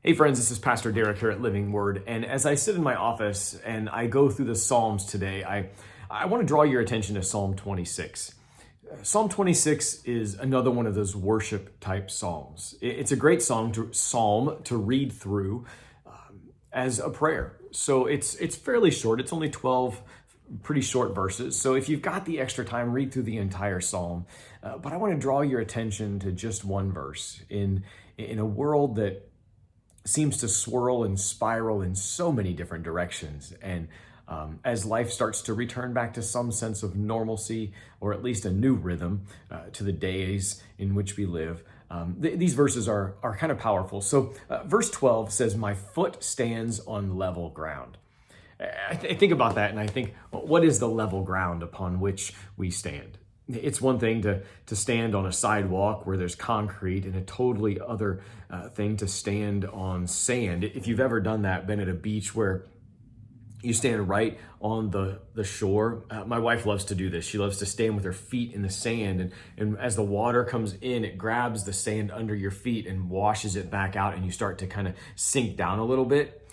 Hey friends, this is Pastor Derek here at Living Word, and as I sit in my office and I go through the Psalms today, I want to draw your attention to Psalm 26. Psalm 26 is another one of those worship type psalms. It's a great psalm to read through as a prayer. So it's fairly short. It's only 12 pretty short verses. So if you've got the extra time, read through the entire psalm. But I want to draw your attention to just one verse in a world that seems to swirl and spiral in so many different directions. And as life starts to return back to some sense of normalcy, or at least a new rhythm to the days in which we live, these verses are kind of powerful. So verse 12 says, "My foot stands on level ground." I think about that and I think, what is the level ground upon which we stand? It's one thing to stand on a sidewalk where there's concrete, and a totally other thing to stand on sand. If you've ever done that, been at a beach where you stand right on the shore. My wife loves to do this. She loves to stand with her feet in the sand, and as the water comes in, it grabs the sand under your feet and washes it back out, and you start to kind of sink down a little bit.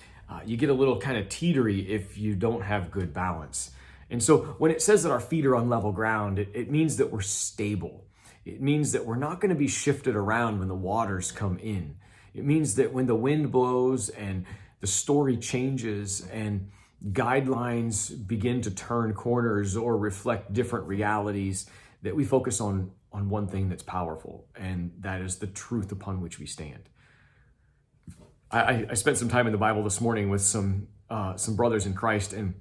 You get a little kind of teetery if you don't have good balance. And so when it says that our feet are on level ground, it means that we're stable. It means that we're not going to be shifted around when the waters come in. It means that when the wind blows and the story changes and guidelines begin to turn corners or reflect different realities, that we focus on one thing that's powerful, and that is the truth upon which we stand. I spent some time in the Bible this morning with some brothers in Christ, and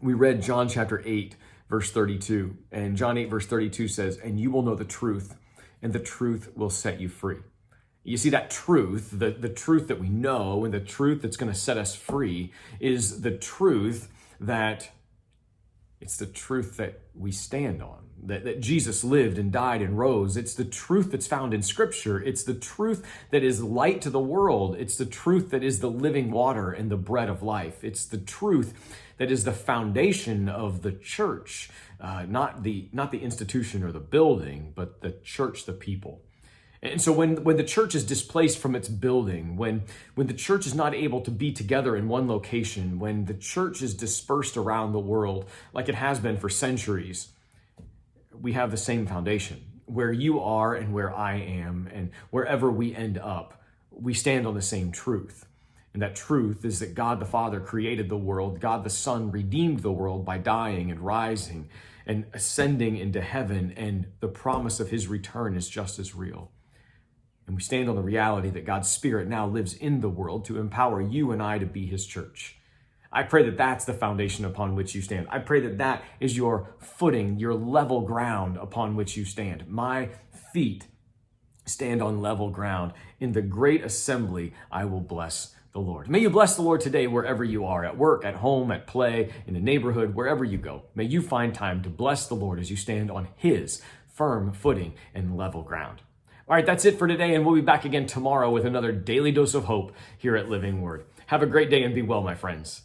we read John chapter 8, verse 32. And John 8, verse 32 says, "And you will know the truth, and the truth will set you free." You see, that truth, the truth that we know, and the truth that's going to set us free, is the truth that we stand on, that Jesus lived and died and rose. It's the truth that's found in Scripture. It's the truth that is light to the world. It's the truth that is the living water and the bread of life. It's the truth that is the foundation of the church, not the institution or the building, but the church, the people. And so when the church is displaced from its building, when the church is not able to be together in one location, when the church is dispersed around the world like it has been for centuries, we have the same foundation. Where you are and where I am, and wherever we end up, we stand on the same truth. And that truth is that God the Father created the world. God the Son redeemed the world by dying and rising and ascending into heaven. And the promise of his return is just as real. And we stand on the reality that God's Spirit now lives in the world to empower you and I to be his church. I pray that that's the foundation upon which you stand. I pray that that is your footing, your level ground upon which you stand. My feet stand on level ground. In the great assembly, I will bless the Lord. May you bless the Lord today wherever you are, at work, at home, at play, in the neighborhood, wherever you go. May you find time to bless the Lord as you stand on his firm footing and level ground. All right, that's it for today, and we'll be back again tomorrow with another daily dose of hope here at Living Word. Have a great day and be well, my friends.